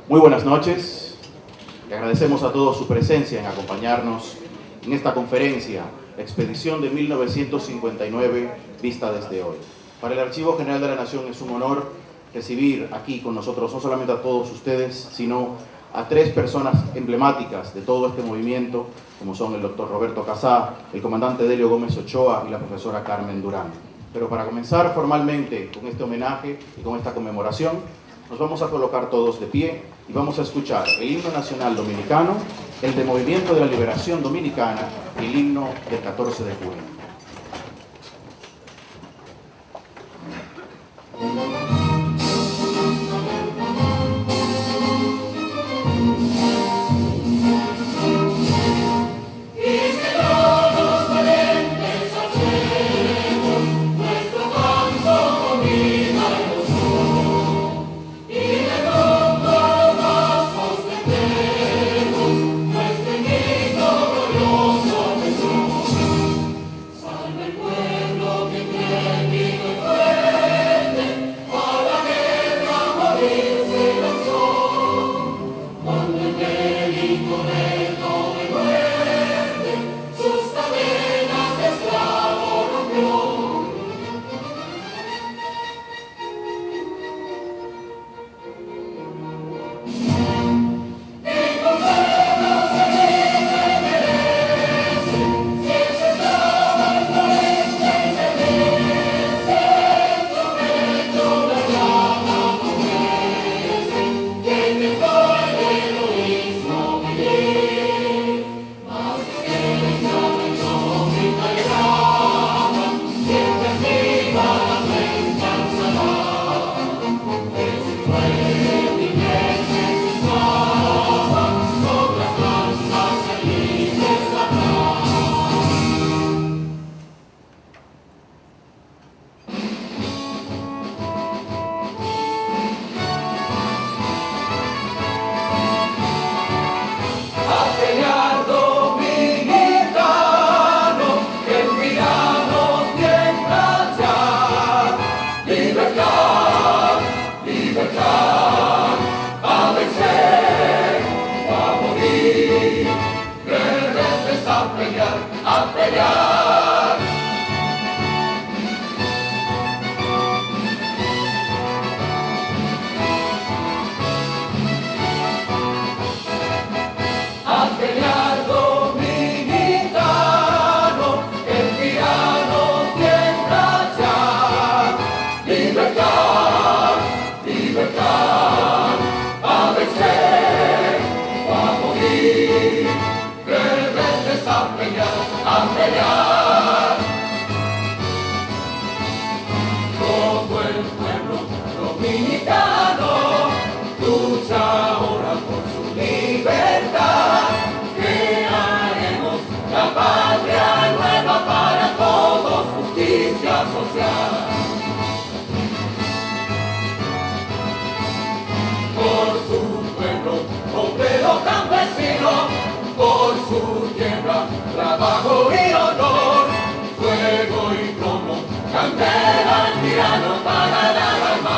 Muy buenas noches. Le agradecemos a todos su presencia en acompañarnos en esta conferencia, Expedición de 1959, vista desde hoy. Para el Archivo General de la Nación es un honor recibir aquí con nosotros no solamente a todos ustedes, sino a tres personas emblemáticas de todo este movimiento, como son el doctor Roberto Casá, el comandante Delio Gómez Ochoa y la profesora Carmen Durán. Pero para comenzar formalmente con este homenaje y con esta conmemoración, nos vamos a colocar todos de pie y vamos a escuchar el himno nacional dominicano, el de Movimiento de la Liberación Dominicana y el himno del 14 de junio. Trabajo y honor, fuego y plomo, candela al tirano para dar al mar.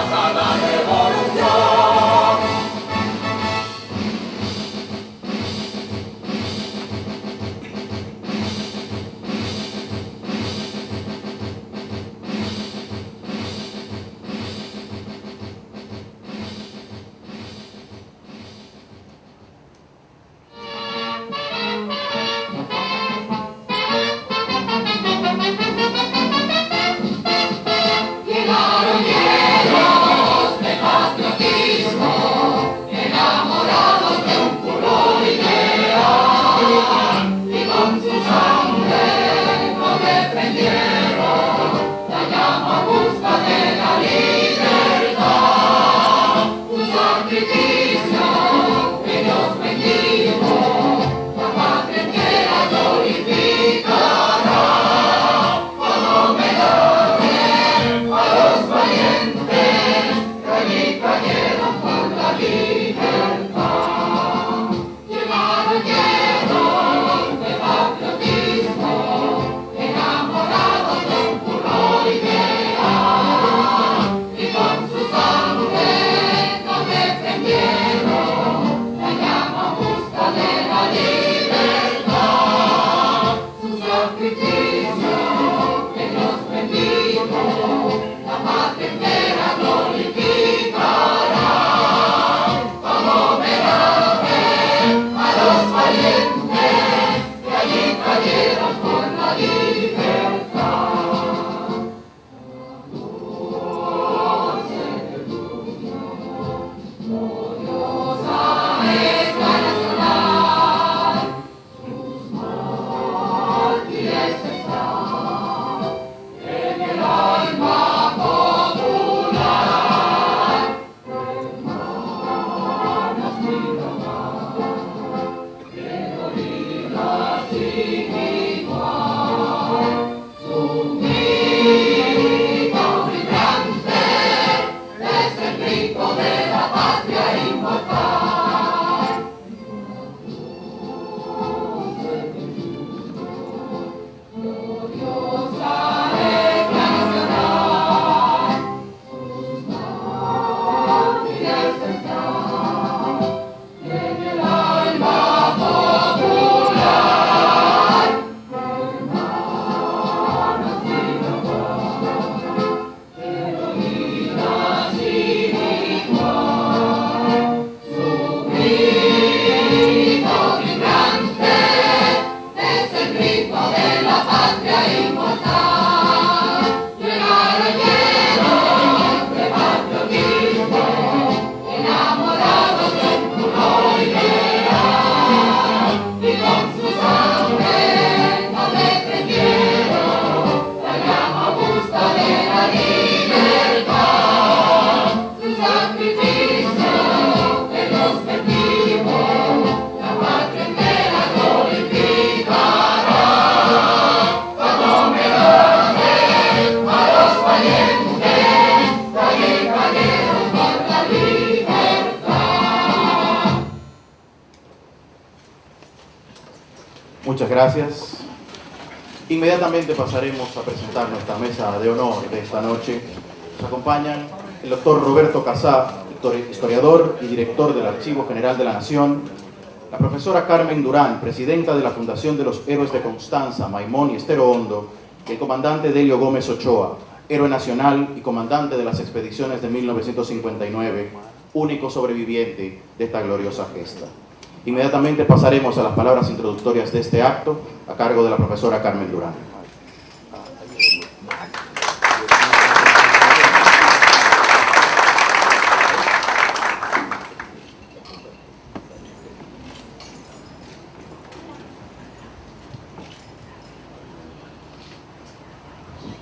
Muchas gracias. Inmediatamente pasaremos a presentar nuestra mesa de honor de esta noche. Nos acompañan el doctor Roberto Casá, historiador y director del Archivo General de la Nación, la profesora Carmen Durán, presidenta de la Fundación de los Héroes de Constanza, Maimón y Estero Hondo, y el comandante Delio Gómez Ochoa, héroe nacional y comandante de las expediciones de 1959, único sobreviviente de esta gloriosa gesta. Inmediatamente pasaremos a las palabras introductorias de este acto, a cargo de la profesora Carmen Durán.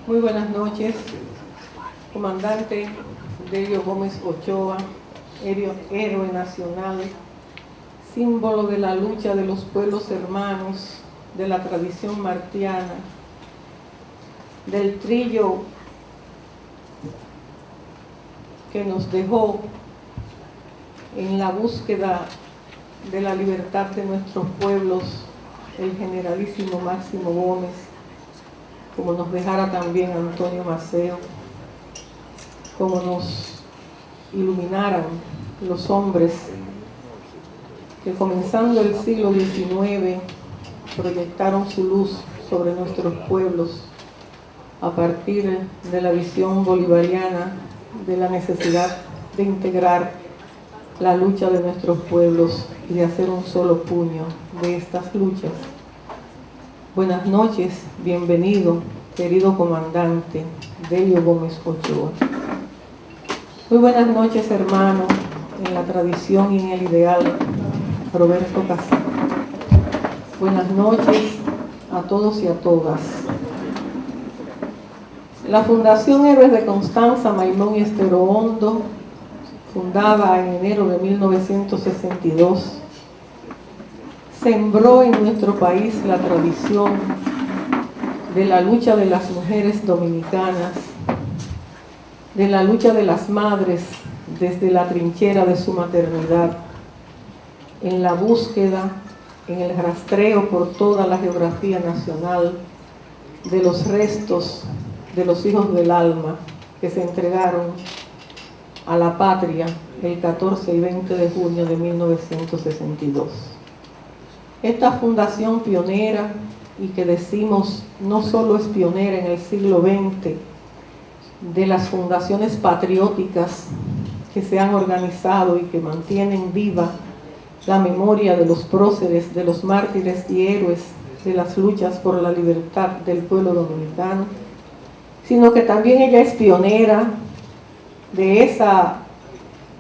Muy buenas noches, comandante Delio Gómez Ochoa, héroe nacional, símbolo de la lucha de los pueblos hermanos, de la tradición martiana, del trillo que nos dejó en la búsqueda de la libertad de nuestros pueblos, el generalísimo Máximo Gómez, como nos dejara también Antonio Maceo, como nos iluminaran los hombres que comenzando el siglo XIX proyectaron su luz sobre nuestros pueblos a partir de la visión bolivariana de la necesidad de integrar la lucha de nuestros pueblos y de hacer un solo puño de estas luchas. Buenas noches, bienvenido, querido comandante Delio Gómez Ochoa. Muy buenas noches, hermano, en la tradición y en el ideal, Roberto Casá. Buenas noches a todos y a todas. La Fundación Héroes de Constanza, Maimón y Estero Hondo, fundada en enero de 1962, sembró en nuestro país la tradición de la lucha de las mujeres dominicanas, de la lucha de las madres desde la trinchera de su maternidad, en la búsqueda, en el rastreo por toda la geografía nacional de los restos de los hijos del alma que se entregaron a la patria el 14 y 20 de junio de 1962. Esta fundación pionera, y que decimos no solo es pionera en el siglo XX, de las fundaciones patrióticas que se han organizado y que mantienen viva la memoria de los próceres, de los mártires y héroes de las luchas por la libertad del pueblo dominicano, sino que también ella es pionera de esa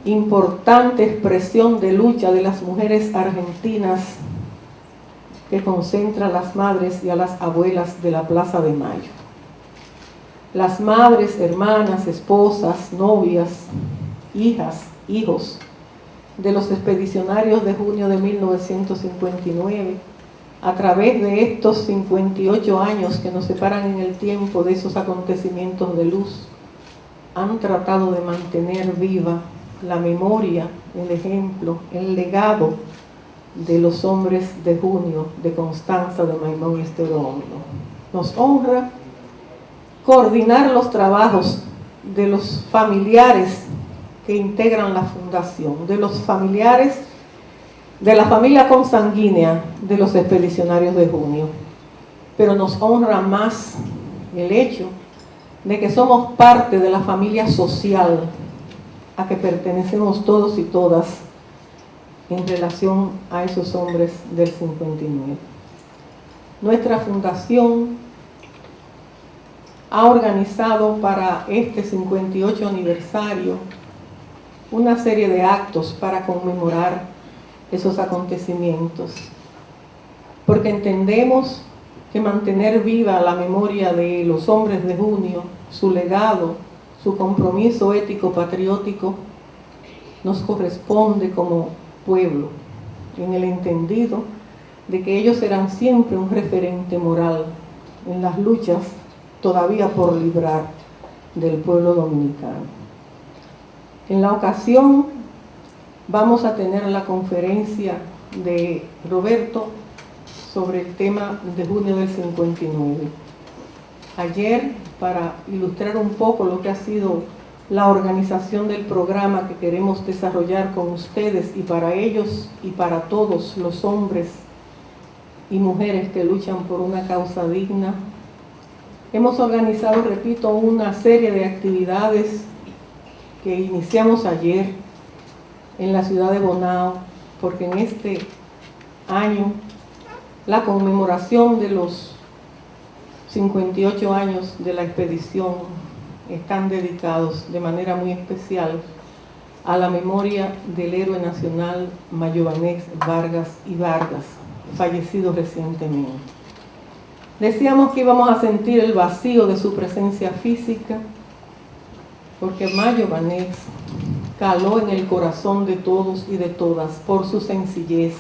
importante expresión de lucha de las mujeres argentinas que concentra a las madres y a las abuelas de la Plaza de Mayo. Las madres, hermanas, esposas, novias, hijas, hijos de los expedicionarios de junio de 1959, a través de estos 58 años que nos separan en el tiempo de esos acontecimientos de luz, han tratado de mantener viva la memoria, el ejemplo, el legado de los hombres de junio, de Constanza, de Maimón y Estero Hondo. Nos honra coordinar los trabajos de los familiares que integran la fundación, de los familiares de la familia consanguínea de los expedicionarios de junio. Pero nos honra más el hecho de que somos parte de la familia social a que pertenecemos todos y todas en relación a esos hombres del 59. Nuestra fundación ha organizado para este 58 aniversario una serie de actos para conmemorar esos acontecimientos, porque entendemos que mantener viva la memoria de los hombres de junio, su legado, su compromiso ético patriótico, nos corresponde como pueblo, en el entendido de que ellos serán siempre un referente moral en las luchas todavía por librar del pueblo dominicano. En la ocasión vamos a tener la conferencia de Roberto sobre el tema de junio del 59. Ayer, para ilustrar un poco lo que ha sido la organización del programa que queremos desarrollar con ustedes y para ellos y para todos los hombres y mujeres que luchan por una causa digna, hemos organizado, repito, una serie de actividades que iniciamos ayer en la ciudad de Bonao, porque en este año la conmemoración de los 58 años de la expedición están dedicados de manera muy especial a la memoria del héroe nacional Mayobanex Vargas y Vargas, fallecido recientemente. Decíamos que íbamos a sentir el vacío de su presencia física, porque Mayobanex caló en el corazón de todos y de todas por su sencillez,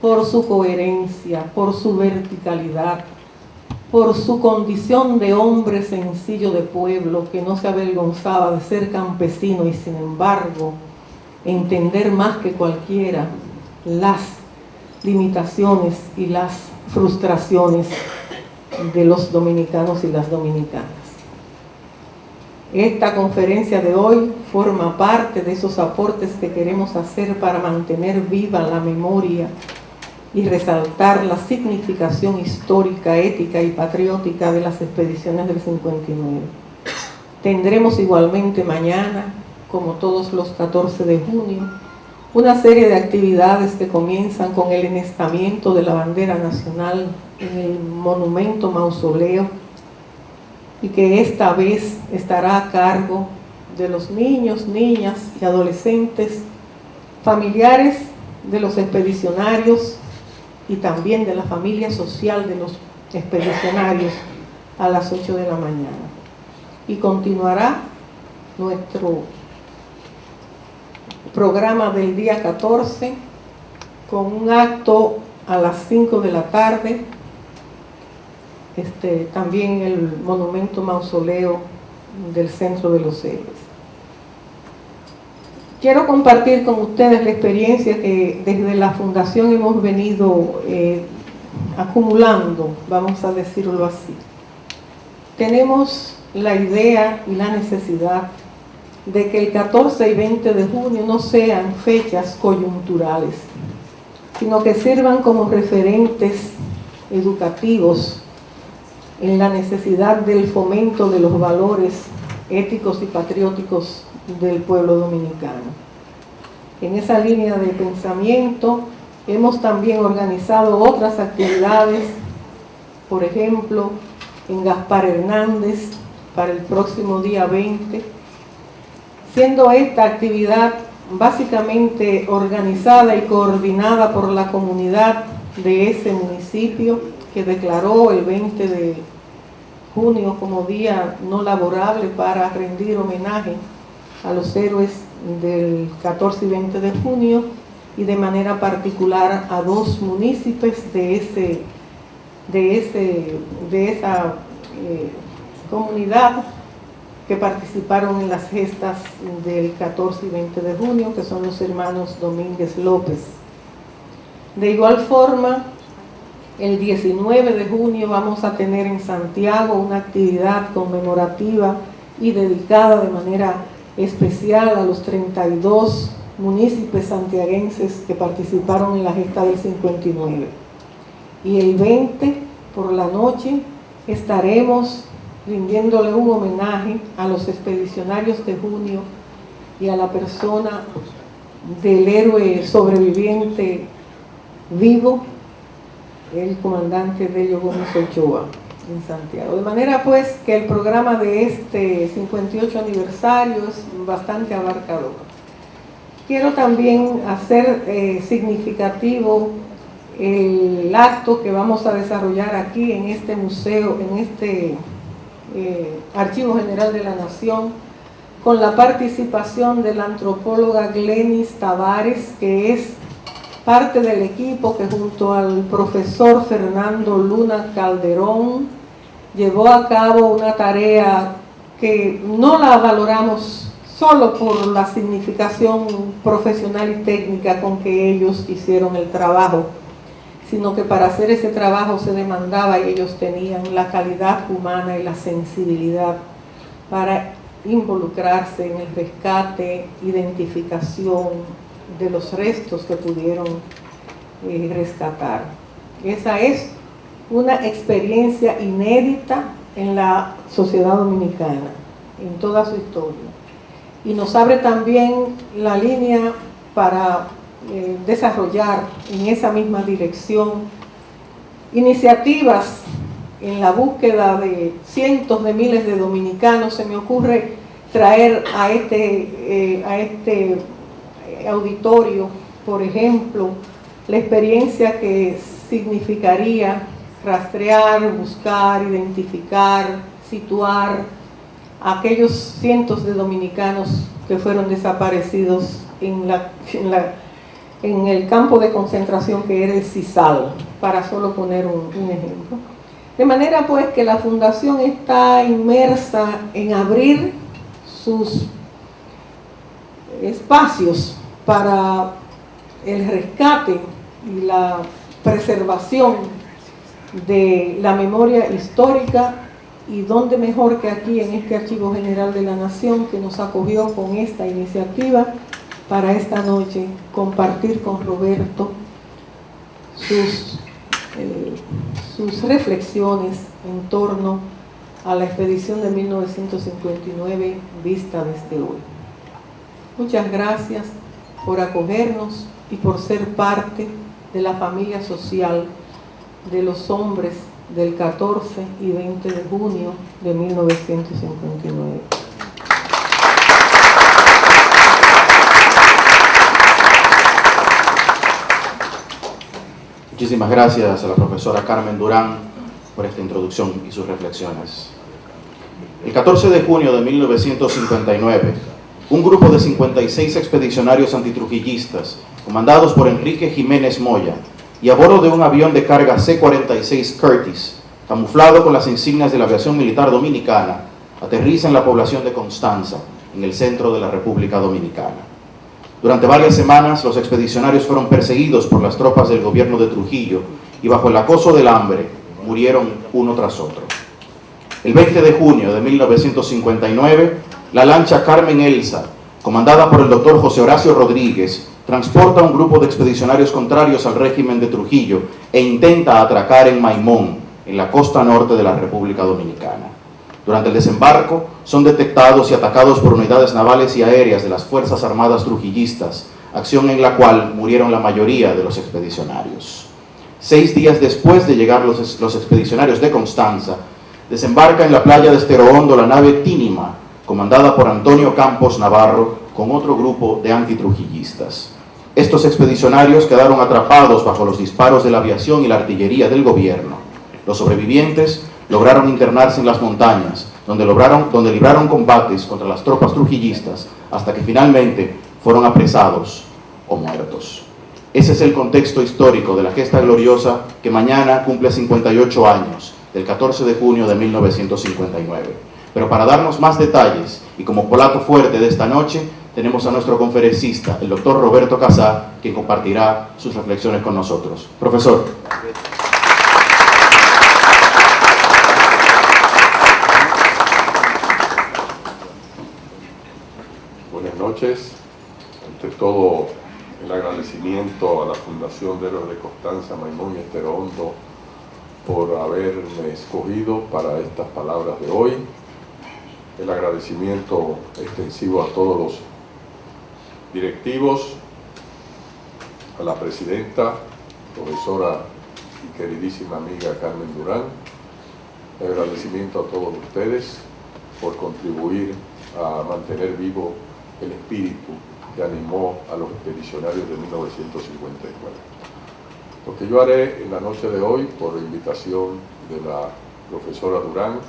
por su coherencia, por su verticalidad, por su condición de hombre sencillo de pueblo que no se avergonzaba de ser campesino y sin embargo entender más que cualquiera las limitaciones y las frustraciones de los dominicanos y las dominicanas. Esta conferencia de hoy forma parte de esos aportes que queremos hacer para mantener viva la memoria y resaltar la significación histórica, ética y patriótica de las expediciones del 59. Tendremos igualmente mañana, como todos los 14 de junio, una serie de actividades que comienzan con el enestamiento de la bandera nacional en el monumento mausoleo y que esta vez estará a cargo de los niños, niñas y adolescentes, familiares de los expedicionarios y también de la familia social de los expedicionarios a las 8 de la mañana. Y continuará nuestro programa del día 14 con un acto a las 5 de la tarde, también en el monumento mausoleo del Centro de los Héroes. Quiero compartir con ustedes la experiencia que desde la Fundación hemos venido acumulando, vamos a decirlo así. Tenemos la idea y la necesidad de que el 14 y 20 de junio no sean fechas coyunturales, sino que sirvan como referentes educativos en la necesidad del fomento de los valores éticos y patrióticos del pueblo dominicano. En esa línea de pensamiento hemos también organizado otras actividades, por ejemplo, en Gaspar Hernández para el próximo día 20, siendo esta actividad básicamente organizada y coordinada por la comunidad de ese municipio que declaró el 20 de junio como día no laborable para rendir homenaje a los héroes del 14 y 20 de junio y de manera particular a dos municipios de esa comunidad que participaron en las gestas del 14 y 20 de junio, que son los hermanos Domínguez López. De igual forma, el 19 de junio vamos a tener en Santiago una actividad conmemorativa y dedicada de manera especial a los 32 municipios santiaguenses que participaron en la gesta del 59. Y el 20 por la noche estaremos rindiéndole un homenaje a los expedicionarios de junio y a la persona del héroe sobreviviente vivo, el comandante Delio Gómez Ochoa, en Santiago. De manera pues que el programa de este 58 aniversario es bastante abarcador. Quiero también hacer significativo el acto que vamos a desarrollar aquí en este museo, en este Archivo General de la Nación, con la participación de la antropóloga Glenis Tavares, que es parte del equipo que junto al profesor Fernando Luna Calderón llevó a cabo una tarea que no la valoramos solo por la significación profesional y técnica con que ellos hicieron el trabajo, sino que para hacer ese trabajo se demandaba y ellos tenían la calidad humana y la sensibilidad para involucrarse en el rescate, identificación de los restos que pudieron rescatar. Esa es una experiencia inédita en la sociedad dominicana, en toda su historia. Y nos abre también la línea para desarrollar en esa misma dirección iniciativas en la búsqueda de cientos de miles de dominicanos. Se me ocurre traer a este auditorio, por ejemplo, la experiencia que significaría rastrear, buscar, identificar, situar a aquellos cientos de dominicanos que fueron desaparecidos en el campo de concentración que era el Sisal, para solo poner un ejemplo. De manera pues que la Fundación está inmersa en abrir sus espacios para el rescate y la preservación de la memoria histórica, y dónde mejor que aquí en este Archivo General de la Nación, que nos acogió con esta iniciativa para esta noche compartir con Roberto sus reflexiones en torno a la expedición de 1959 vista desde hoy. Muchas gracias por acogernos y por ser parte de la familia social de los hombres del 14 y 20 de junio de 1959. Muchísimas gracias a la profesora Carmen Durán por esta introducción y sus reflexiones. El 14 de junio de 1959, un grupo de 56 expedicionarios antitrujillistas, comandados por Enrique Jiménez Moya, y a bordo de un avión de carga C-46 Curtiss, camuflado con las insignias de la aviación militar dominicana, aterriza en la población de Constanza, en el centro de la República Dominicana. Durante varias semanas, los expedicionarios fueron perseguidos por las tropas del gobierno de Trujillo y bajo el acoso del hambre murieron uno tras otro. El 20 de junio de 1959, la lancha Carmen Elsa, comandada por el doctor José Horacio Rodríguez, transporta un grupo de expedicionarios contrarios al régimen de Trujillo e intenta atracar en Maimón, en la costa norte de la República Dominicana. Durante el desembarco, son detectados y atacados por unidades navales y aéreas de las Fuerzas Armadas trujillistas, acción en la cual murieron la mayoría de los expedicionarios. 6 días después de llegar los expedicionarios de Constanza, desembarca en la playa de Estero Hondo la nave Tínima, comandada por Antonio Campos Navarro, con otro grupo de antitrujillistas. Estos expedicionarios quedaron atrapados bajo los disparos de la aviación y la artillería del gobierno. Los sobrevivientes lograron internarse en las montañas, donde libraron combates contra las tropas trujillistas, hasta que finalmente fueron apresados o muertos. Ese es el contexto histórico de la gesta gloriosa que mañana cumple 58 años, del 14 de junio de 1959. Pero para darnos más detalles y como plato fuerte de esta noche, tenemos a nuestro conferencista, el doctor Roberto Casá, quien compartirá sus reflexiones con nosotros. Profesor. Buenas noches. Ante todo, el agradecimiento a la Fundación de Héroes de Constanza, Maimón y Estero Hondo por haberme escogido para estas palabras de hoy. El agradecimiento extensivo a todos los directivos, a la presidenta, profesora y queridísima amiga Carmen Durán. El agradecimiento a todos ustedes por contribuir a mantener vivo el espíritu que animó a los expedicionarios de 1959. Lo que yo haré en la noche de hoy, por invitación de la profesora Durán,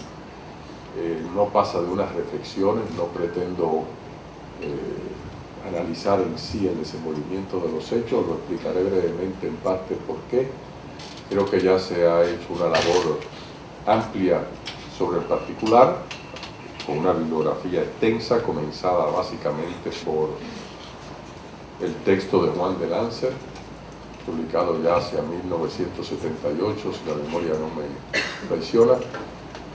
no pasa de unas reflexiones, no pretendo analizar en sí el desenvolvimiento de los hechos, lo explicaré brevemente en parte por qué. Creo que ya se ha hecho una labor amplia sobre el particular, con una bibliografía extensa, comenzada básicamente por el texto de Juan de Lancer, publicado ya hacia 1978, si la memoria no me traiciona.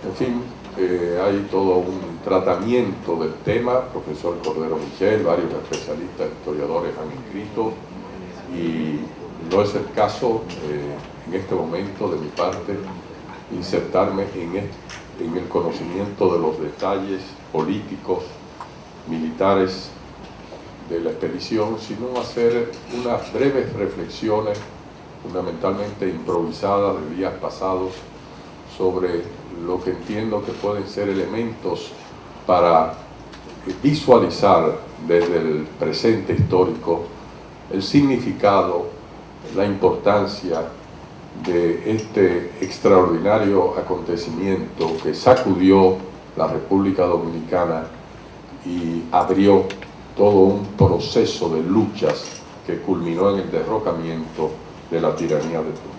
En fin, hay todo un tratamiento del tema. Profesor Cordero Michel, varios especialistas, historiadores han escrito, y no es el caso en este momento de mi parte insertarme en el conocimiento de los detalles políticos, militares de la expedición, sino hacer unas breves reflexiones, fundamentalmente improvisadas de días pasados, sobre lo que entiendo que pueden ser elementos para visualizar desde el presente histórico el significado, la importancia de este extraordinario acontecimiento que sacudió la República Dominicana y abrió todo un proceso de luchas que culminó en el derrocamiento de la tiranía de Trujillo.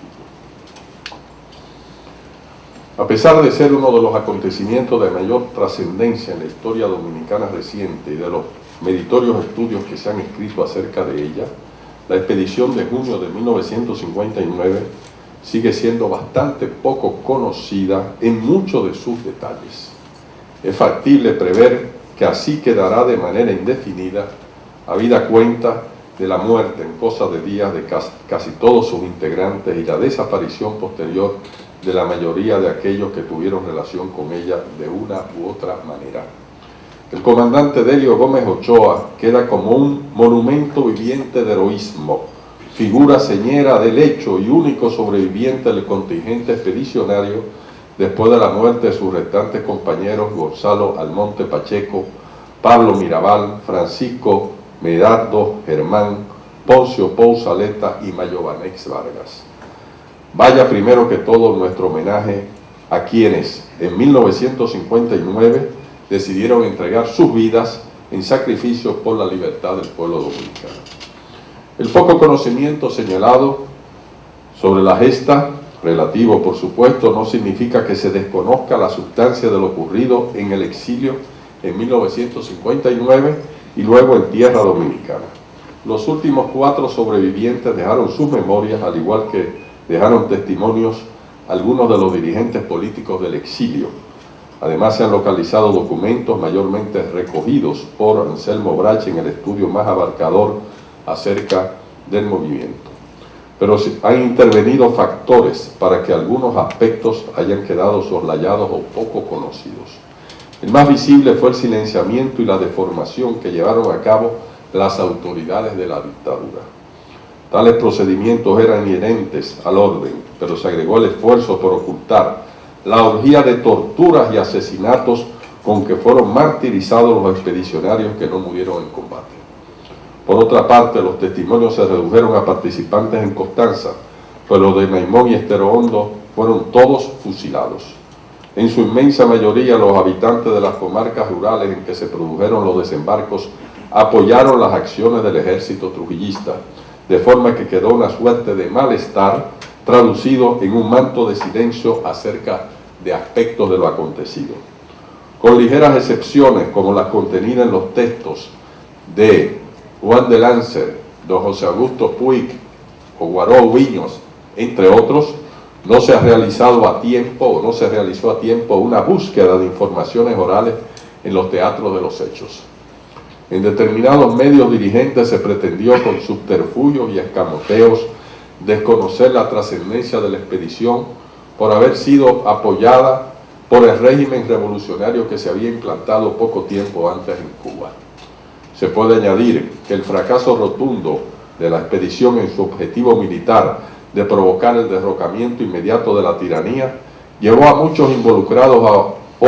A pesar de ser uno de los acontecimientos de mayor trascendencia en la historia dominicana reciente y de los meritorios estudios que se han escrito acerca de ella, la expedición de junio de 1959 sigue siendo bastante poco conocida en muchos de sus detalles. Es factible prever que así quedará de manera indefinida, habida cuenta de la muerte en cosa de días de casi todos sus integrantes y la desaparición posterior de la mayoría de aquellos que tuvieron relación con ella de una u otra manera. El comandante Delio Gómez Ochoa queda como un monumento viviente de heroísmo, figura señera del hecho y único sobreviviente del contingente expedicionario después de la muerte de sus restantes compañeros Gonzalo Almonte Pacheco, Pablo Mirabal, Francisco Medardo Germán, Poncio Pousaleta y Mayovanex Vargas. Vaya primero que todo nuestro homenaje a quienes en 1959 decidieron entregar sus vidas en sacrificio por la libertad del pueblo dominicano. El poco conocimiento señalado sobre la gesta, relativo por supuesto, no significa que se desconozca la sustancia de lo ocurrido en el exilio en 1959 y luego en tierra dominicana. Los últimos 4 sobrevivientes dejaron sus memorias, al igual que dejaron testimonios algunos de los dirigentes políticos del exilio. Además se han localizado documentos mayormente recogidos por Anselmo Brache en el estudio más abarcador acerca del movimiento. Pero han intervenido factores para que algunos aspectos hayan quedado soslayados o poco conocidos. El más visible fue el silenciamiento y la deformación que llevaron a cabo las autoridades de la dictadura. Tales procedimientos eran inherentes al orden, pero se agregó el esfuerzo por ocultar la orgía de torturas y asesinatos con que fueron martirizados los expedicionarios que no murieron en combate. Por otra parte, los testimonios se redujeron a participantes en Constanza, pues los de Maimón y Estero Hondo fueron todos fusilados. En su inmensa mayoría, los habitantes de las comarcas rurales en que se produjeron los desembarcos apoyaron las acciones del ejército trujillista, de forma que quedó una suerte de malestar traducido en un manto de silencio acerca de aspectos de lo acontecido. Con ligeras excepciones, como las contenidas en los textos de Juan de Lancer, don José Augusto Puig o Guaró Viños, entre otros, no se realizó a tiempo una búsqueda de informaciones orales en los teatros de los hechos. En determinados medios dirigentes se pretendió con subterfugios y escamoteos desconocer la trascendencia de la expedición por haber sido apoyada por el régimen revolucionario que se había implantado poco tiempo antes en Cuba. Se puede añadir que el fracaso rotundo de la expedición en su objetivo militar de provocar el derrocamiento inmediato de la tiranía llevó a muchos involucrados a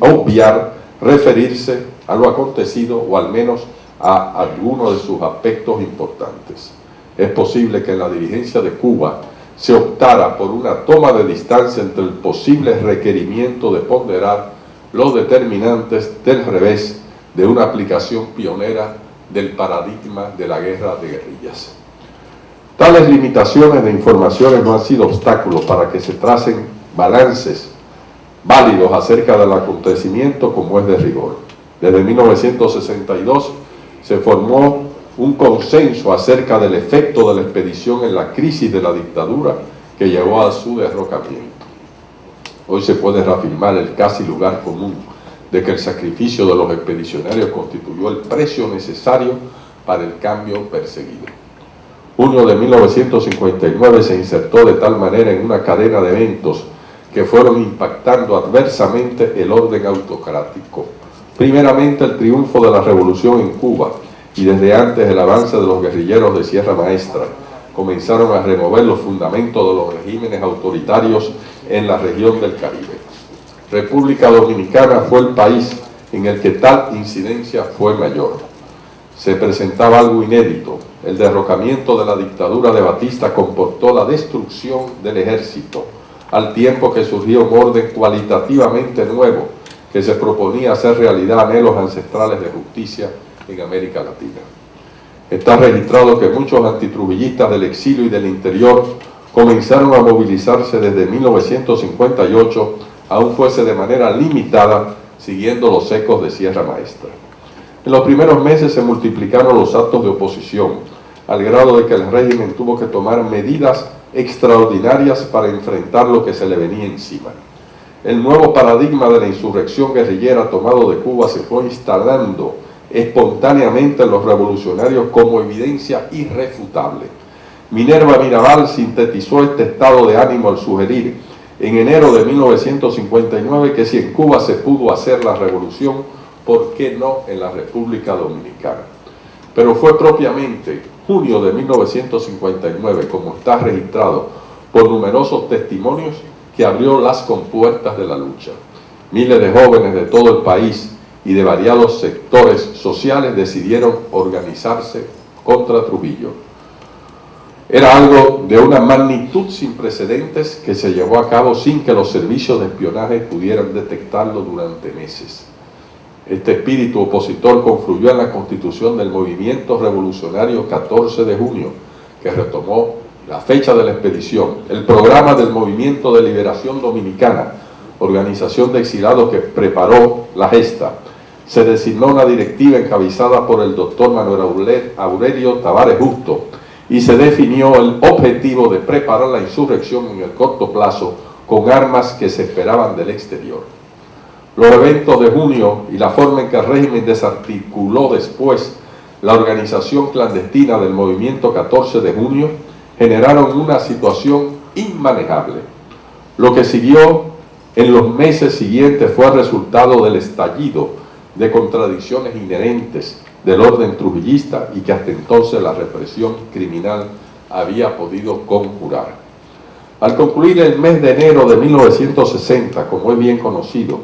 obviar referirse a lo acontecido o al menos a algunos de sus aspectos importantes. Es posible que en la dirigencia de Cuba se optara por una toma de distancia entre el posible requerimiento de ponderar los determinantes del revés de una aplicación pionera del paradigma de la guerra de guerrillas. Tales limitaciones de informaciones no han sido obstáculos para que se tracen balances válidos acerca del acontecimiento como es de rigor. Desde 1962 se formó un consenso acerca del efecto de la expedición en la crisis de la dictadura que llevó a su derrocamiento. Hoy se puede reafirmar el casi lugar común de que el sacrificio de los expedicionarios constituyó el precio necesario para el cambio perseguido. Junio de 1959 se insertó de tal manera en una cadena de eventos que fueron impactando adversamente el orden autocrático. Primeramente el triunfo de la revolución en Cuba y desde antes el avance de los guerrilleros de Sierra Maestra comenzaron a remover los fundamentos de los regímenes autoritarios en la región del Caribe. República Dominicana fue el país en el que tal incidencia fue mayor. Se presentaba algo inédito. El derrocamiento de la dictadura de Batista comportó la destrucción del ejército, al tiempo que surgió un orden cualitativamente nuevo que se proponía hacer realidad anhelos ancestrales de justicia en América Latina. Está registrado que muchos antitrujillistas del exilio y del interior comenzaron a movilizarse desde 1958, aún fuese de manera limitada, siguiendo los ecos de Sierra Maestra. En los primeros meses se multiplicaron los actos de oposición, al grado de que el régimen tuvo que tomar medidas extraordinarias para enfrentar lo que se le venía encima. El nuevo paradigma de la insurrección guerrillera tomado de Cuba se fue instalando espontáneamente en los revolucionarios como evidencia irrefutable. Minerva Mirabal sintetizó este estado de ánimo al sugerir en enero de 1959 que si en Cuba se pudo hacer la revolución, ¿por qué no en la República Dominicana? Pero fue propiamente junio de 1959, como está registrado por numerosos testimonios, que abrió las compuertas de la lucha. Miles de jóvenes de todo el país y de variados sectores sociales decidieron organizarse contra Trujillo. Era algo de una magnitud sin precedentes que se llevó a cabo sin que los servicios de espionaje pudieran detectarlo durante meses. Este espíritu opositor confluyó en la constitución del movimiento revolucionario 14 de junio, que retomó la fecha de la expedición, el programa del Movimiento de Liberación Dominicana, organización de exilados que preparó la gesta. Se designó una directiva encabezada por el doctor Manuel Aurelio Tavares Justo y se definió el objetivo de preparar la insurrección en el corto plazo con armas que se esperaban del exterior. Los eventos de junio y la forma en que el régimen desarticuló después la organización clandestina del movimiento 14 de junio generaron una situación inmanejable. Lo que siguió en los meses siguientes fue el resultado del estallido de contradicciones inherentes del orden trujillista y que hasta entonces la represión criminal había podido conjurar. Al concluir el mes de enero de 1960, como es bien conocido,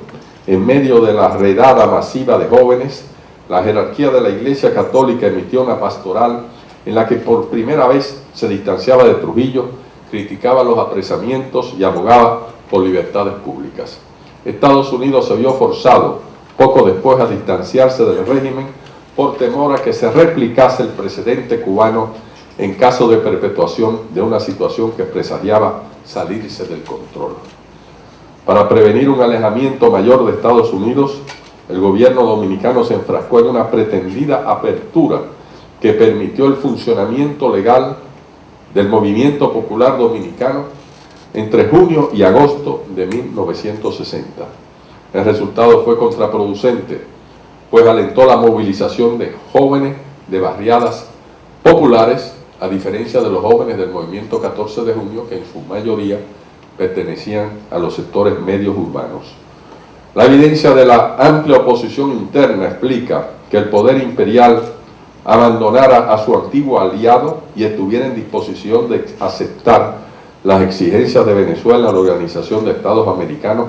en medio de la redada masiva de jóvenes, la jerarquía de la Iglesia Católica emitió una pastoral en la que por primera vez se distanciaba de Trujillo, criticaba los apresamientos y abogaba por libertades públicas. Estados Unidos se vio forzado poco después a distanciarse del régimen por temor a que se replicase el precedente cubano en caso de perpetuación de una situación que presagiaba salirse del control. Para prevenir un alejamiento mayor de Estados Unidos, el gobierno dominicano se enfrascó en una pretendida apertura que permitió el funcionamiento legal del movimiento popular dominicano entre junio y agosto de 1960. El resultado fue contraproducente, pues alentó la movilización de jóvenes de barriadas populares, a diferencia de los jóvenes del movimiento 14 de junio, que en su mayoría pertenecían a los sectores medios urbanos. La evidencia de la amplia oposición interna explica que el poder imperial abandonara a su antiguo aliado y estuviera en disposición de aceptar las exigencias de Venezuela en la Organización de Estados Americanos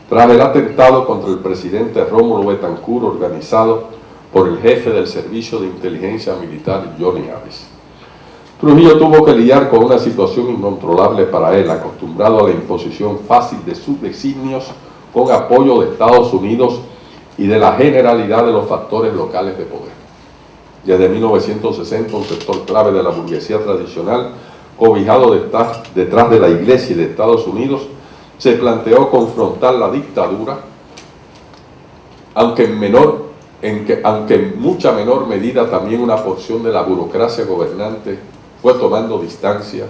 tras el atentado contra el presidente Rómulo Betancourt organizado por el jefe del Servicio de Inteligencia Militar Johnny Aves. Trujillo tuvo que lidiar con una situación incontrolable para él, acostumbrado a la imposición fácil de sus designios con apoyo de Estados Unidos y de la generalidad de los factores locales de poder. Desde 1960, un sector clave de la burguesía tradicional, cobijado detrás de la Iglesia y de Estados Unidos, se planteó confrontar la dictadura, aunque en menor en que, aunque en mucha menor medida, también una porción de la burocracia gobernante fue tomando distancia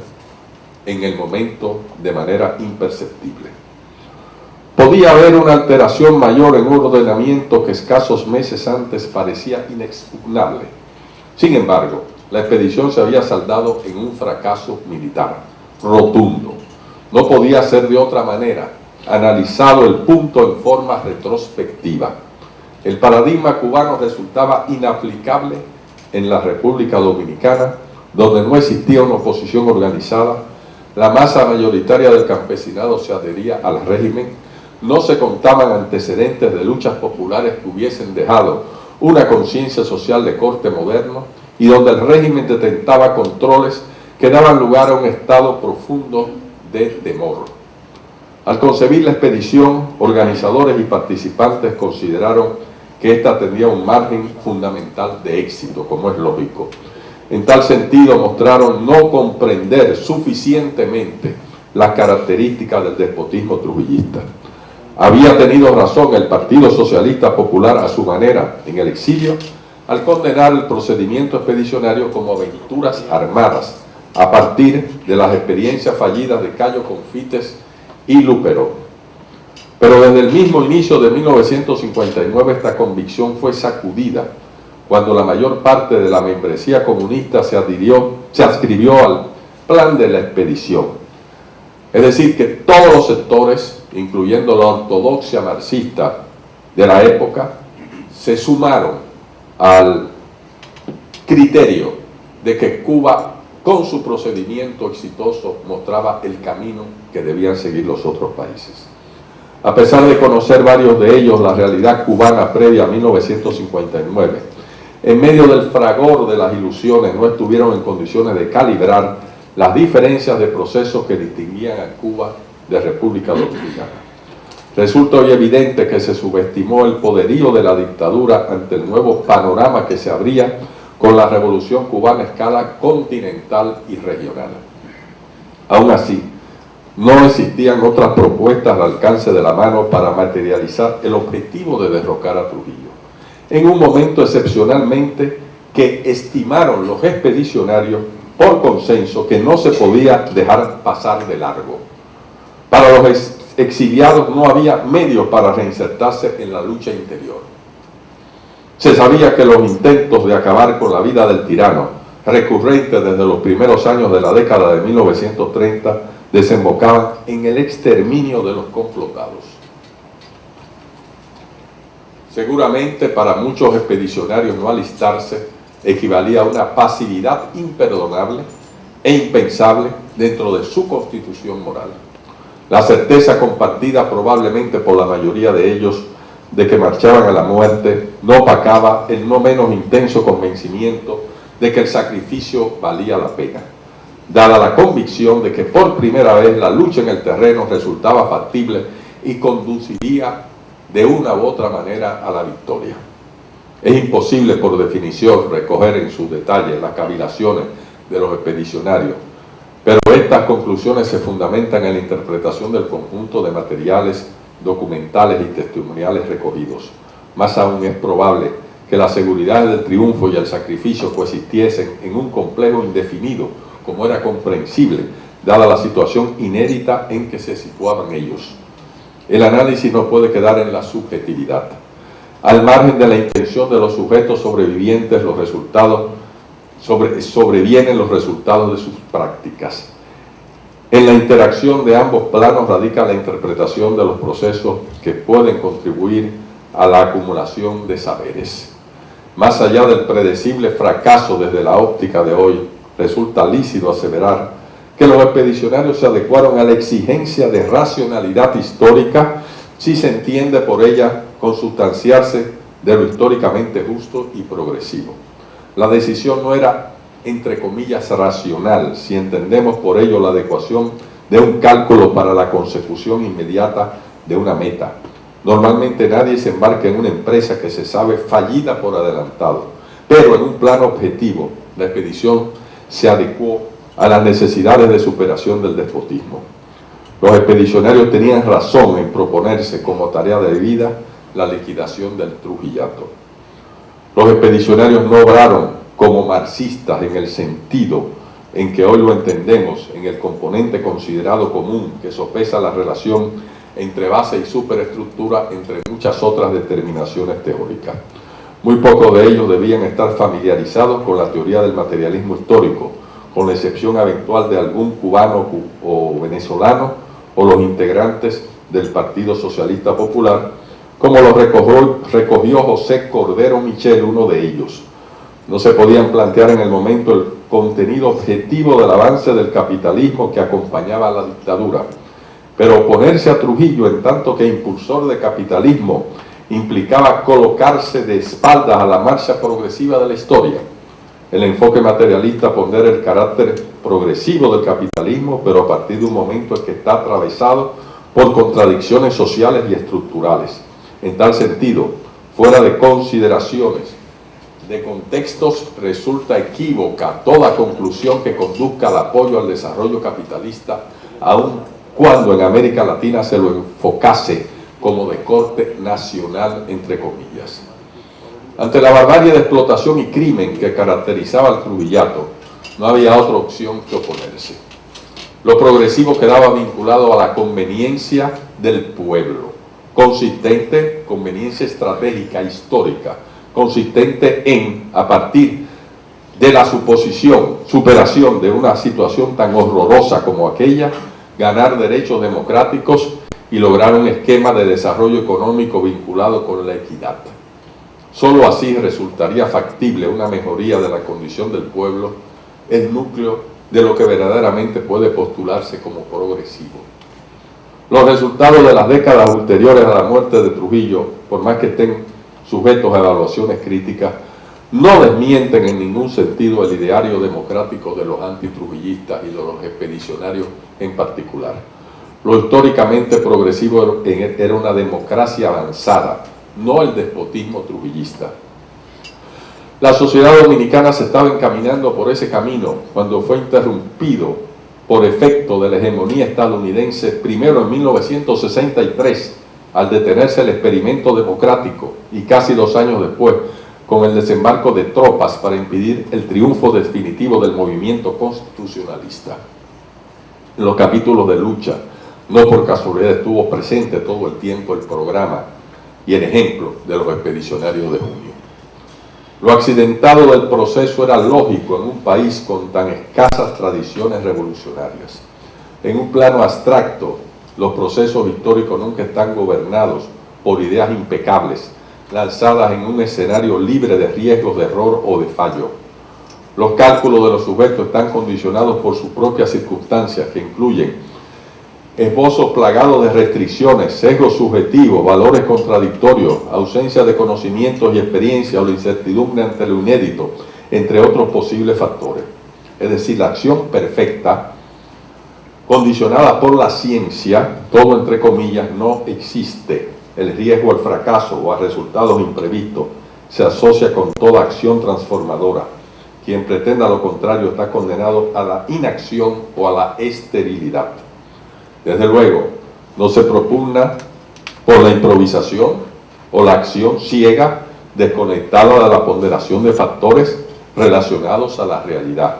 en el momento de manera imperceptible. Podía haber una alteración mayor en un ordenamiento que escasos meses antes parecía inexpugnable. Sin embargo, la expedición se había saldado en un fracaso militar rotundo. No podía ser de otra manera, analizado el punto en forma retrospectiva. El paradigma cubano resultaba inaplicable en la República Dominicana, donde no existía una oposición organizada, la masa mayoritaria del campesinado se adhería al régimen, no se contaban antecedentes de luchas populares que hubiesen dejado una conciencia social de corte moderno y donde el régimen detentaba controles que daban lugar a un estado profundo de temor. Al concebir la expedición, organizadores y participantes consideraron que ésta tendría un margen fundamental de éxito, como es lógico. En tal sentido, mostraron no comprender suficientemente las características del despotismo trujillista. Había tenido razón el Partido Socialista Popular a su manera en el exilio al condenar el procedimiento expedicionario como aventuras armadas a partir de las experiencias fallidas de Cayo Confites y Luperón. Pero desde el mismo inicio de 1959 esta convicción fue sacudida cuando la mayor parte de la membresía comunista se adscribió al plan de la expedición. Es decir, que todos los sectores, incluyendo la ortodoxia marxista de la época, se sumaron al criterio de que Cuba, con su procedimiento exitoso, mostraba el camino que debían seguir los otros países. A pesar de conocer varios de ellos la realidad cubana previa a 1959, en medio del fragor de las ilusiones no estuvieron en condiciones de calibrar las diferencias de procesos que distinguían a Cuba de República Dominicana. Resulta hoy evidente que se subestimó el poderío de la dictadura ante el nuevo panorama que se abría con la revolución cubana a escala continental y regional. Aún así, no existían otras propuestas al alcance de la mano para materializar el objetivo de derrocar a Trujillo. En un momento excepcionalmente que estimaron los expedicionarios por consenso que no se podía dejar pasar de largo. Para los exiliados no había medios para reinsertarse en la lucha interior. Se sabía que los intentos de acabar con la vida del tirano, recurrentes desde los primeros años de la década de 1930, desembocaban en el exterminio de los complotados. Seguramente para muchos expedicionarios no alistarse equivalía a una pasividad imperdonable e impensable dentro de su constitución moral. La certeza compartida probablemente por la mayoría de ellos de que marchaban a la muerte no opacaba el no menos intenso convencimiento de que el sacrificio valía la pena, dada la convicción de que por primera vez la lucha en el terreno resultaba factible y conduciría de una u otra manera a la victoria. Es imposible por definición recoger en sus detalles las cavilaciones de los expedicionarios, pero estas conclusiones se fundamentan en la interpretación del conjunto de materiales documentales y testimoniales recogidos. Más aún es probable que la seguridad del triunfo y el sacrificio coexistiesen en un complejo indefinido, como era comprensible, dada la situación inédita en que se situaban ellos. El análisis no puede quedar en la subjetividad. Al margen de la intención de los sujetos sobrevivientes, sobrevienen los resultados de sus prácticas. En la interacción de ambos planos radica la interpretación de los procesos que pueden contribuir a la acumulación de saberes. Más allá del predecible fracaso desde la óptica de hoy, resulta lícito aseverar que los expedicionarios se adecuaron a la exigencia de racionalidad histórica si se entiende por ella consustanciarse de lo históricamente justo y progresivo. La decisión no era, entre comillas, racional, si entendemos por ello la adecuación de un cálculo para la consecución inmediata de una meta. Normalmente nadie se embarca en una empresa que se sabe fallida por adelantado, pero en un plano objetivo, la expedición se adecuó a las necesidades de superación del despotismo. Los expedicionarios tenían razón en proponerse como tarea de vida la liquidación del Trujillato. Los expedicionarios no obraron como marxistas en el sentido en que hoy lo entendemos, en el componente considerado común que sopesa la relación entre base y superestructura, entre muchas otras determinaciones teóricas. Muy pocos de ellos debían estar familiarizados con la teoría del materialismo histórico, con la excepción eventual de algún cubano o venezolano o los integrantes del Partido Socialista Popular, como lo recogió José Cordero Michel, uno de ellos. No se podían plantear en el momento el contenido objetivo del avance del capitalismo que acompañaba a la dictadura, pero oponerse a Trujillo en tanto que impulsor de capitalismo implicaba colocarse de espaldas a la marcha progresiva de la historia. El enfoque materialista pondera el carácter progresivo del capitalismo, pero a partir de un momento en que está atravesado por contradicciones sociales y estructurales. En tal sentido, fuera de consideraciones de contextos, resulta equívoca toda conclusión que conduzca al apoyo al desarrollo capitalista, aun cuando en América Latina se lo enfocase como de corte nacional, entre comillas. Ante la barbarie de explotación y crimen que caracterizaba al trujillato, no había otra opción que oponerse. Lo progresivo quedaba vinculado a la conveniencia del pueblo, consistente, conveniencia estratégica, histórica, consistente en, a partir de la superación de una situación tan horrorosa como aquella, ganar derechos democráticos y lograr un esquema de desarrollo económico vinculado con la equidad. Solo así resultaría factible una mejoría de la condición del pueblo, el núcleo de lo que verdaderamente puede postularse como progresivo. Los resultados de las décadas ulteriores a la muerte de Trujillo, por más que estén sujetos a evaluaciones críticas, no desmienten en ningún sentido el ideario democrático de los antitrujillistas y de los expedicionarios en particular. Lo históricamente progresivo era una democracia avanzada, no el despotismo trujillista. La sociedad dominicana se estaba encaminando por ese camino cuando fue interrumpido por efecto de la hegemonía estadounidense, primero en 1963, al detenerse el experimento democrático, y casi 2 años después, con el desembarco de tropas para impedir el triunfo definitivo del movimiento constitucionalista. En los capítulos de lucha, no por casualidad estuvo presente todo el tiempo el programa y el ejemplo de los expedicionarios de junio. Lo accidentado del proceso era lógico en un país con tan escasas tradiciones revolucionarias. En un plano abstracto, los procesos históricos nunca están gobernados por ideas impecables, lanzadas en un escenario libre de riesgos de error o de fallo. Los cálculos de los sujetos están condicionados por sus propias circunstancias, que incluyen esbozos plagados de restricciones, sesgos subjetivos, valores contradictorios, ausencia de conocimientos y experiencia o la incertidumbre ante lo inédito, entre otros posibles factores. Es decir, la acción perfecta, condicionada por la ciencia, todo entre comillas, no existe. El riesgo al fracaso o a resultados imprevistos se asocia con toda acción transformadora. Quien pretenda lo contrario está condenado a la inacción o a la esterilidad. Desde luego, no se propugna por la improvisación o la acción ciega desconectada de la ponderación de factores relacionados a la realidad.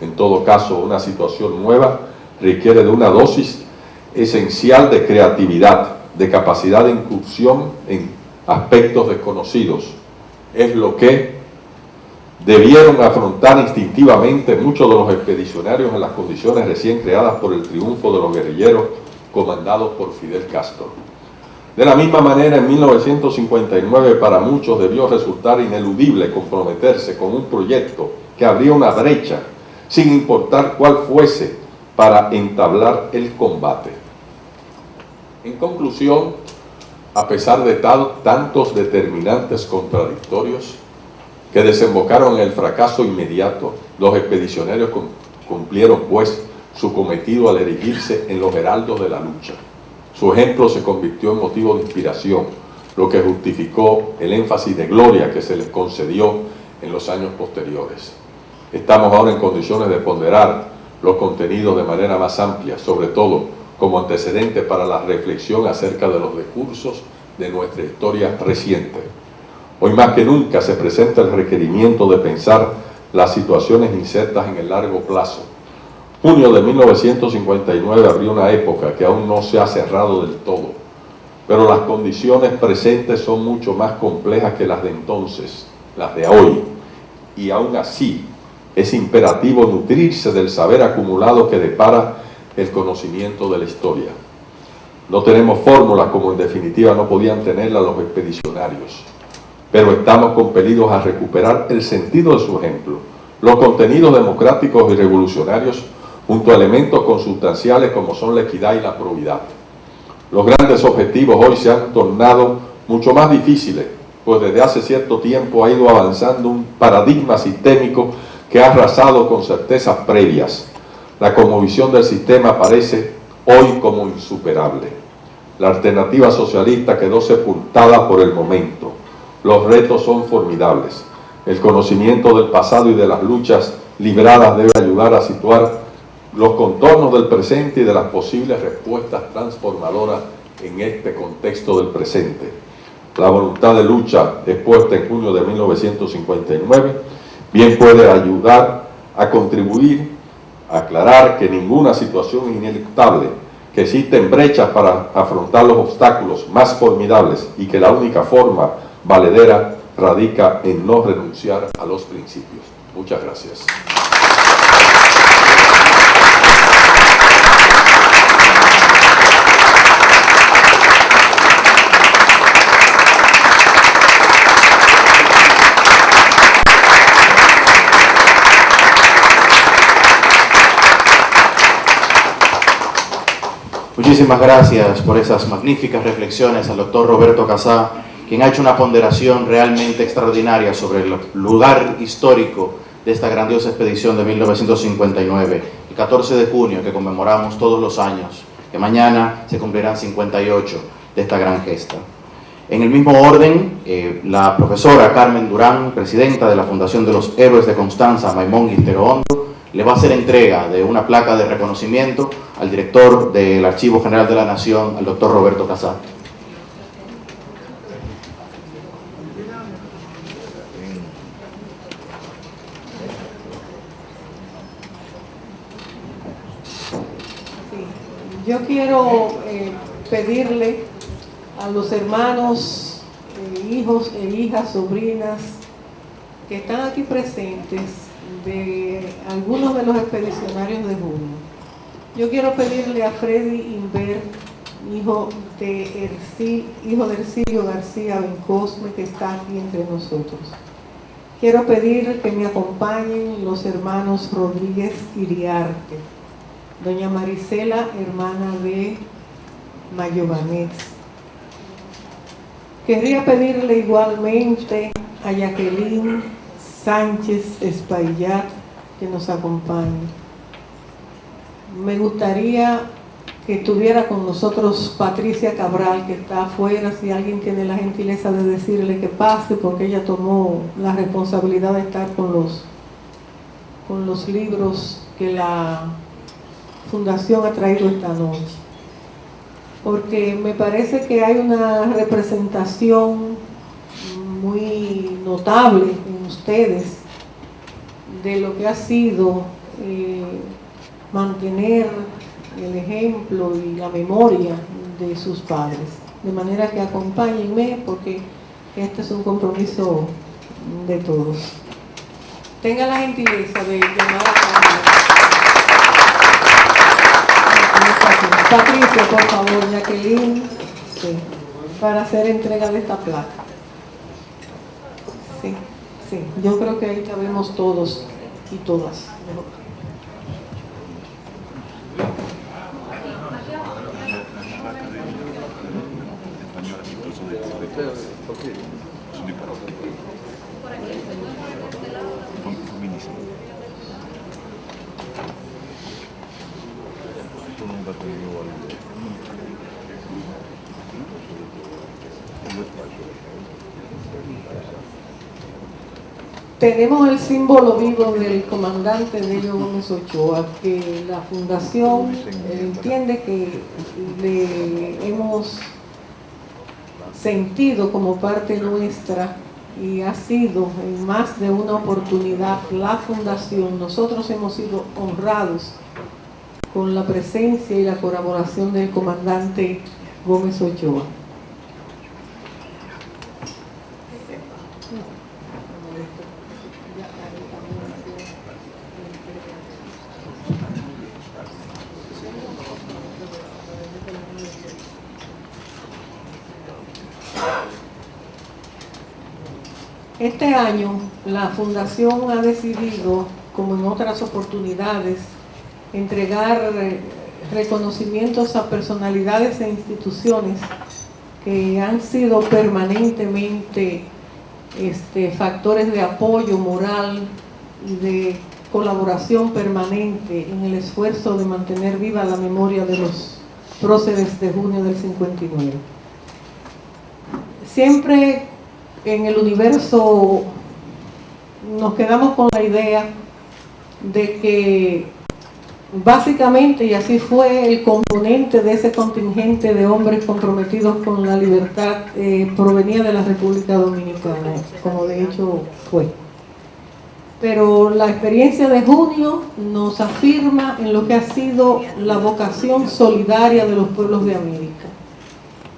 En todo caso, una situación nueva requiere de una dosis esencial de creatividad, de capacidad de incursión en aspectos desconocidos. Es lo que debieron afrontar instintivamente muchos de los expedicionarios en las condiciones recién creadas por el triunfo de los guerrilleros comandados por Fidel Castro. De la misma manera, en 1959 para muchos debió resultar ineludible comprometerse con un proyecto que abría una brecha, sin importar cuál fuese, para entablar el combate. En conclusión, a pesar de tantos determinantes contradictorios que desembocaron en el fracaso inmediato, los expedicionarios cumplieron pues su cometido al erigirse en los heraldos de la lucha. Su ejemplo se convirtió en motivo de inspiración, lo que justificó el énfasis de gloria que se les concedió en los años posteriores. Estamos ahora en condiciones de ponderar los contenidos de manera más amplia, sobre todo como antecedente para la reflexión acerca de los recursos de nuestra historia reciente. Hoy más que nunca se presenta el requerimiento de pensar las situaciones incertas en el largo plazo. Junio de 1959 abrió una época que aún no se ha cerrado del todo, pero las condiciones presentes son mucho más complejas que las de entonces, las de hoy, y aún así es imperativo nutrirse del saber acumulado que depara el conocimiento de la historia. No tenemos fórmulas como en definitiva no podían tenerla los expedicionarios, pero estamos compelidos a recuperar el sentido de su ejemplo, los contenidos democráticos y revolucionarios junto a elementos consustanciales como son la equidad y la probidad. Los grandes objetivos hoy se han tornado mucho más difíciles, pues desde hace cierto tiempo ha ido avanzando un paradigma sistémico que ha arrasado con certezas previas. La cosmovisión del sistema parece hoy como insuperable. La alternativa socialista quedó sepultada por el momento. Los retos son formidables. El conocimiento del pasado y de las luchas libradas debe ayudar a situar los contornos del presente y de las posibles respuestas transformadoras en este contexto del presente. La voluntad de lucha expuesta en junio de 1959 bien puede ayudar a contribuir a aclarar que ninguna situación es ineluctable, que existen brechas para afrontar los obstáculos más formidables y que la única forma valedera radica en no renunciar a los principios. Muchas gracias. Muchísimas gracias por esas magníficas reflexiones al doctor Roberto Casá, quien ha hecho una ponderación realmente extraordinaria sobre el lugar histórico de esta grandiosa expedición de 1959, el 14 de junio que conmemoramos todos los años, que mañana se cumplirán 58 de esta gran gesta. En el mismo orden, la profesora Carmen Durán, presidenta de la Fundación de los Héroes de Constanza, Maimón Quintero Hondo, le va a hacer entrega de una placa de reconocimiento al director del Archivo General de la Nación, al doctor Roberto Casá. Yo quiero pedirle a los hermanos, hijos e hijas, sobrinas que están aquí presentes de algunos de los expedicionarios de junio. Yo quiero pedirle a Freddy Inver, hijo de Ercilio García Bencosme, que está aquí entre nosotros. Quiero pedir que me acompañen los hermanos Rodríguez Iriarte, doña Marisela, hermana de Mayobanet. Querría pedirle igualmente a Jacqueline Sánchez Espaillat que nos acompañe. Me gustaría que estuviera con nosotros Patricia Cabral, que está afuera, si alguien tiene la gentileza de decirle que pase, porque ella tomó la responsabilidad de estar con los libros que la Fundación ha traído esta noche. Porque me parece que hay una representación muy notable en ustedes de lo que ha sido mantener el ejemplo y la memoria de sus padres. De manera que acompáñenme, porque este es un compromiso de todos. Tenga la gentileza de llamar a Patricia, por favor, Jacqueline, sí, para hacer entrega de esta placa. Sí, sí, yo creo que ahí cabemos todos y todas. Tenemos el símbolo vivo del comandante Delio Gómez Ochoa, que la Fundación entiende que le hemos sentido como parte nuestra y ha sido en más de una oportunidad la Fundación. Nosotros hemos sido honrados con la presencia y la colaboración del comandante Gómez Ochoa. Este año la Fundación ha decidido, como en otras oportunidades, entregar reconocimientos a personalidades e instituciones que han sido permanentemente factores de apoyo moral y de colaboración permanente en el esfuerzo de mantener viva la memoria de los próceres de junio del 59. Siempre en el universo nos quedamos con la idea de que básicamente, y así fue, el componente de ese contingente de hombres comprometidos con la libertad provenía de la República Dominicana, como de hecho fue. Pero la experiencia de junio nos afirma en lo que ha sido la vocación solidaria de los pueblos de América.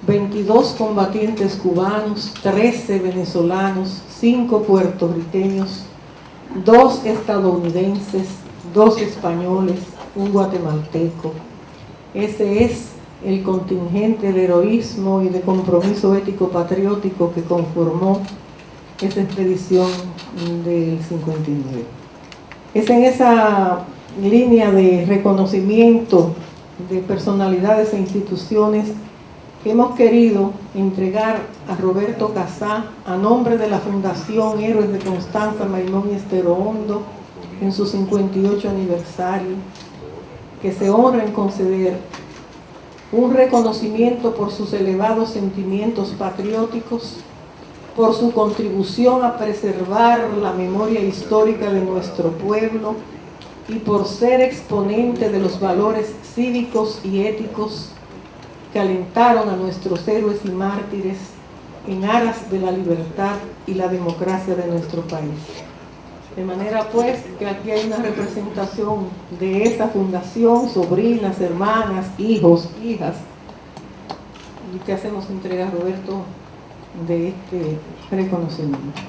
22 combatientes cubanos, 13 venezolanos, 5 puertorriqueños, 2 estadounidenses, 2 españoles, un guatemalteco. Ese es el contingente de heroísmo y de compromiso ético-patriótico que conformó esa expedición del 59. Es en esa línea de reconocimiento de personalidades e instituciones que hemos querido entregar a Roberto Casá, a nombre de la Fundación Héroes de Constanza, Maimón y Estero Hondo, en su 58 aniversario, que se honra en conceder un reconocimiento por sus elevados sentimientos patrióticos, por su contribución a preservar la memoria histórica de nuestro pueblo y por ser exponente de los valores cívicos y éticos que alentaron a nuestros héroes y mártires en aras de la libertad y la democracia de nuestro país. De manera pues que aquí hay una representación de esta fundación, sobrinas, hermanas, hijos, hijas, y te hacemos entrega, Roberto, de este reconocimiento.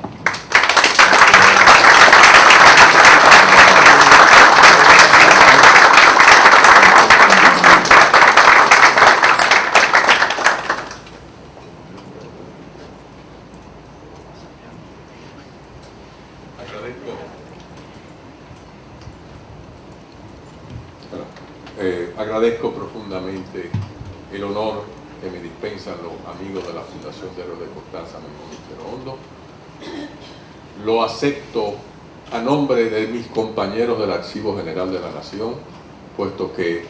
Agradezco profundamente el honor que me dispensan los amigos de la Fundación de Héroes de Constanza, Maimón y Estero Hondo. Lo acepto a nombre de mis compañeros del Archivo General de la Nación, puesto que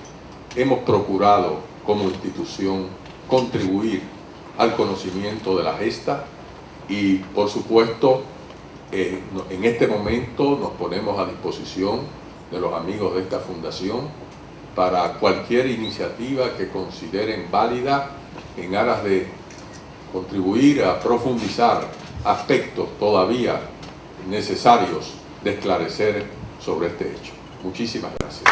hemos procurado como institución contribuir al conocimiento de la gesta y, por supuesto, en este momento nos ponemos a disposición de los amigos de esta fundación para cualquier iniciativa que consideren válida en aras de contribuir a profundizar aspectos todavía necesarios de esclarecer sobre este hecho. Muchísimas gracias.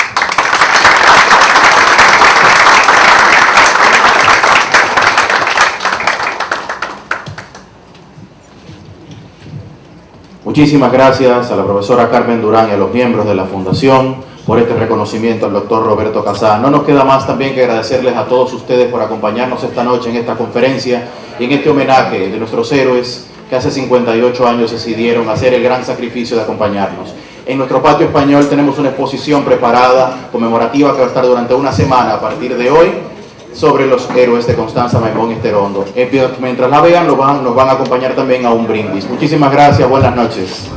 Muchísimas gracias a la profesora Carmen Durán y a los miembros de la Fundación por este reconocimiento al doctor Roberto Casá. No nos queda más también que agradecerles a todos ustedes por acompañarnos esta noche en esta conferencia y en este homenaje de nuestros héroes que hace 58 años decidieron hacer el gran sacrificio de acompañarnos. En nuestro patio español tenemos una exposición preparada, conmemorativa, que va a estar durante una semana a partir de hoy, sobre los héroes de Constanza, Maimón y Estero Hondo. Mientras la vean, nos van a acompañar también a un brindis. Muchísimas gracias, buenas noches.